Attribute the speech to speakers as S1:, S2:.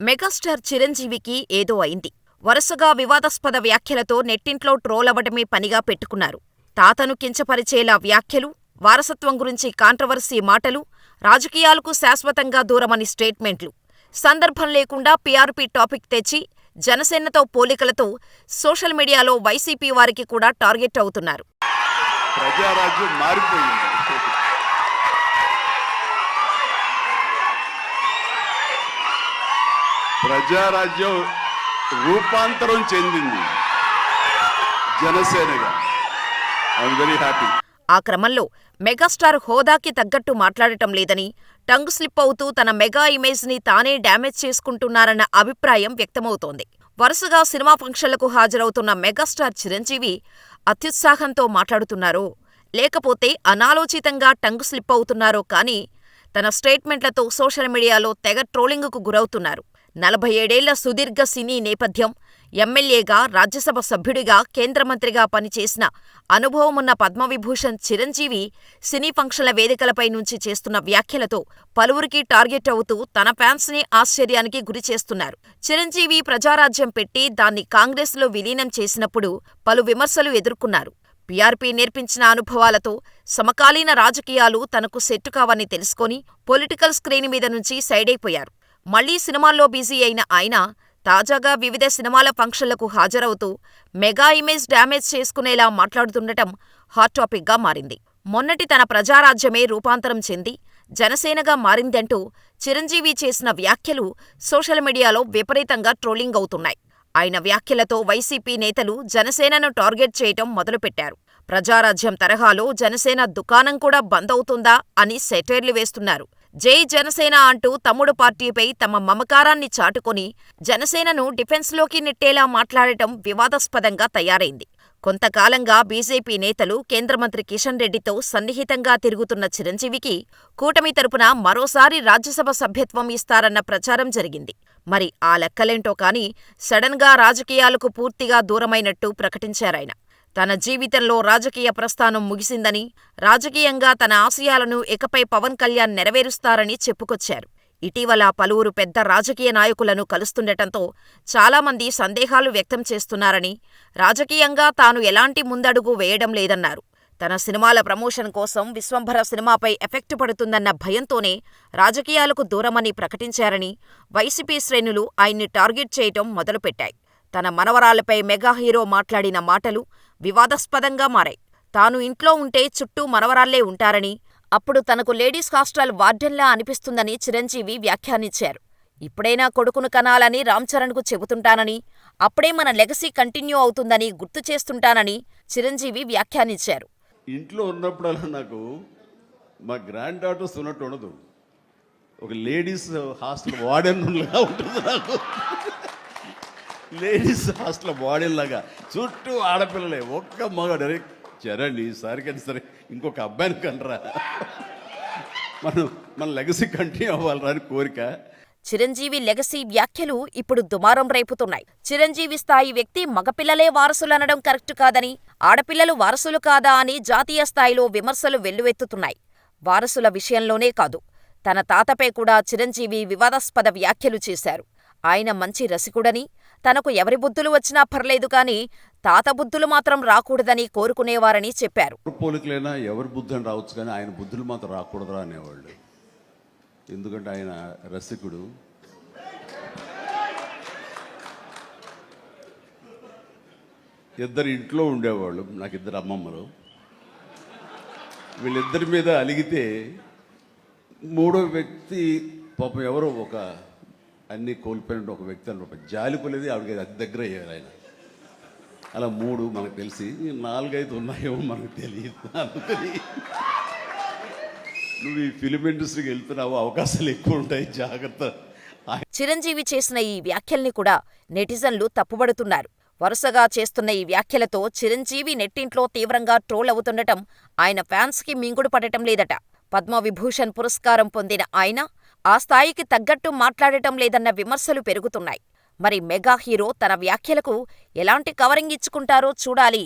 S1: Megastar చిరంజీవికి ఏదో అయింది. వరుసగా వివాదాస్పద వ్యాఖ్యలతో నెట్టింట్లో ట్రోలవటమే పనిగా పెట్టుకున్నారు. తాతను కించపరిచేలా వ్యాఖ్యలు, వారసత్వం గురించి కాంట్రవర్సీ మాటలు, రాజకీయాలకు శాశ్వతంగా దూరమని స్టేట్మెంట్లు. సందర్భం లేకుండా పీఆర్పీ టాపిక్ తెచ్చి జనసేనతో పోలికలతో సోషల్ మీడియాలో వైసీపీ వారికి కూడా టార్గెట్ అవుతున్నారు.
S2: ప్రజారాజ్యం మారిపోయింది. ప్రజారాజ్యం రూపాంతరం చెందింది జనసేనగా. I'm very happy.
S1: ఆ క్రమంలో మెగాస్టార్ హోదాకి తగ్గట్టు మాట్లాడటం లేదని, టంగ్ స్లిప్ అవుతూ తన మెగా ఇమేజ్ ని తానే డ్యామేజ్ చేసుకుంటున్నారన్న అభిప్రాయం వ్యక్తమవుతోంది. వరుసగా సినిమా ఫంక్షన్లకు హాజరవుతున్న మెగాస్టార్ చిరంజీవి అత్యుత్సాహంతో మాట్లాడుతున్నారో, లేకపోతే అనాలోచితంగా టంగ్ స్లిప్ అవుతున్నారో కానీ తన స్టేట్మెంట్లతో సోషల్ మీడియాలో తెగ ట్రోలింగుకు గురవుతున్నారు. 47 సుదీర్ఘ సినీ నేపథ్యం, ఎమ్మెల్యేగా, రాజ్యసభ సభ్యుడిగా, కేంద్రమంత్రిగా పనిచేసిన అనుభవమున్న పద్మవిభూషణ్ చిరంజీవి సినీ ఫంక్షన్ల వేదికలపై నుంచి చేస్తున్న వ్యాఖ్యలతో పలువురికి టార్గెట్ అవుతూ తన ఫ్యాన్స్ ని ఆశ్చర్యానికి గురిచేస్తున్నారు. చిరంజీవి ప్రజారాజ్యం పెట్టి దాన్ని కాంగ్రెస్లో విలీనం చేసినప్పుడు పలు విమర్శలు ఎదుర్కొన్నారు. పీఆర్పీ నేర్పించిన అనుభవాలతో సమకాలీన రాజకీయాలు తనకు సెట్టు కావని తెలుసుకొని పొలిటికల్ స్క్రీన్ మీద నుంచి సైడైపోయారు. మళ్లీ సినిమాల్లో బిజీ అయిన ఆయన తాజాగా వివిధ సినిమాల ఫంక్షన్లకు హాజరవుతూ మెగా ఇమేజ్ డ్యామేజ్ చేసుకునేలా మాట్లాడుతుండటం హాట్ టాపిక్ గా మారింది. మొన్నటి తన ప్రజారాజ్యమే రూపాంతరం చెంది జనసేనగా మారిందంటూ చిరంజీవి చేసిన వ్యాఖ్యలు సోషల్ మీడియాలో విపరీతంగా ట్రోలింగ్ అవుతున్నాయి. ఆయన వ్యాఖ్యలతో వైసీపీ నేతలు జనసేనను టార్గెట్ చేయటం మొదలుపెట్టారు. ప్రజారాజ్యం తరహాలో జనసేన దుకాణం కూడా బంద్ అవుతుందా అని సెటైర్లు వేస్తున్నారు. జై జనసేన అంటూ తమ్ముడు పార్టీపై తమ మమకారాన్ని చాటుకొని జనసేనను డిఫెన్స్లోకి నెట్టేలా మాట్లాడటం వివాదాస్పదంగా తయారైంది. కొంతకాలంగా బీజేపీ నేతలు కేంద్రమంత్రి కిషన్ రెడ్డితో సన్నిహితంగా తిరుగుతున్న చిరంజీవికి కూటమి తరపున మరోసారి రాజ్యసభ సభ్యత్వం ఇస్తారన్న ప్రచారం జరిగింది. మరి ఆ లెక్కలేంటో కానీ సడన్ గా రాజకీయాలకు పూర్తిగా దూరమైనట్టు ప్రకటించారాయన. తన జీవితంలో రాజకీయ ప్రస్థానం ముగిసిందని, రాజకీయంగా తన ఆశయాలను ఇకపై పవన్ కళ్యాణ్ నెరవేరుస్తారని చెప్పుకొచ్చారు. ఇటీవల పలువురు పెద్ద రాజకీయ నాయకులను కలుస్తుండటంతో చాలామంది సందేహాలు వ్యక్తం చేస్తున్నారని, రాజకీయంగా తాను ఎలాంటి ముందడుగు వేయడం లేదన్నారు. తన సినిమాల ప్రమోషన్ కోసం విశ్వంభర సినిమాపై ఎఫెక్ట్ పడుతుందన్న భయంతోనే రాజకీయాలకు దూరమని ప్రకటించారని వైసీపీ శ్రేణులు ఆయన్ని టార్గెట్ చేయటం మొదలుపెట్టాయి. తన మనవరాళ్లపై మెగా హీరో మాట్లాడిన మాటలు వివాదాస్పదంగా మారాయి. తాను ఇంట్లో ఉంటే చుట్టూ మనవరాళ్లే ఉంటారని, అప్పుడు తనకు లేడీస్ హాస్టల్ వార్డెన్లా అనిపిస్తుందని చిరంజీవి వ్యాఖ్యానించారు. ఇప్పుడైనా కొడుకును కనాలని రామ్ చరణ్కు చెబుతుంటానని, అప్పుడే మన లెగసీ కంటిన్యూ అవుతుందని గుర్తు చేస్తుంటానని చిరంజీవి వ్యాఖ్యానించారు.
S2: ఇంట్లో ఉన్నప్పుడల్లా నాకు మా గ్రాండ్ డాటర్స్ ఉన్నట్టు ఉండదు. ఒక లేడీస్ హాస్టల్ వార్డెన్ లాగా ఉంటుంది నాకు. లేడీస్ హాస్టల్ వార్డెన్ లాగా చుట్టూ ఆడపిల్లలే, ఒక్క మగాడు. చరణ్ ఈసారికని సరే ఇంకొక అబ్బాయిని కనరా, మన లెగసీ కంటిన్యూ అవ్వాలరా అని కోరిక.
S1: చిరంజీవి లెగసీ వ్యాఖ్యలు ఇప్పుడు దుమారం రేపుతున్నాయి. చిరంజీవి స్థాయి వ్యక్తి మగపిల్లలే వారసులనడం కరెక్టు కాదని, ఆడపిల్లలు వారసులు కాదా అని జాతీయ స్థాయిలో విమర్శలు వెల్లువెత్తుతున్నాయి. వారసుల విషయంలోనే కాదు, తన తాతపై కూడా చిరంజీవి వివాదాస్పద వ్యాఖ్యలు చేశారు. ఆయన మంచి రసికుడని, తనకు ఎవరి బుద్ధులు వచ్చినా పర్లేదు కానీ తాత బుద్ధులు మాత్రం రాకూడదని కోరుకునేవారని చెప్పారు.
S2: పోలికలైనా ఎవరి బుద్ధులు రావచ్చు కానీ ఆయన బుద్ధులు మాత్రం రాకూడదురా అనేవాళ్ళు. ఎందుకంటే ఆయన రసికుడు. ఇద్దరు ఇంట్లో ఉండేవాళ్ళు, నాకు ఇద్దరు అమ్మమ్మలు. వీళ్ళిద్దరి మీద అలిగితే మూడో వ్యక్తి పాపం ఎవరో ఒక అన్నీ కోల్పోయిన ఒక వ్యక్తి అని ఒక జాలిపోలేదు, ఆవిడకి అతి దగ్గర అయ్యారు ఆయన. అలా మూడు మనకు తెలిసి 4-5 ఉన్నాయేమో మనకు తెలియదు. అందుకని నువ్వు ఈ ఫిలిం ఇండస్ట్రీకి వెళ్తున్నావు, అవకాశాలు ఎక్కువ ఉంటాయి, జాగ్రత్త.
S1: చిరంజీవి చేసిన ఈ వ్యాఖ్యల్ని కూడా నెటిజన్లు తప్పుబడుతున్నారు. వరుసగా చేస్తున్న ఈ వ్యాఖ్యలతో చిరంజీవి నెట్టింట్లో తీవ్రంగా ట్రోల్ అవుతుండటం ఆయన ఫ్యాన్స్ కి మింగుడు పడటం లేదట. పద్మవిభూషణ్ పురస్కారం పొందిన ఆయన ఆ స్థాయికి తగ్గట్టు మాట్లాడటం లేదన్న విమర్శలు పెరుగుతున్నాయి. మరి మెగా హీరో తన వ్యాఖ్యలకు ఎలాంటి కవరింగ్ ఇచ్చుకుంటారో చూడాలి.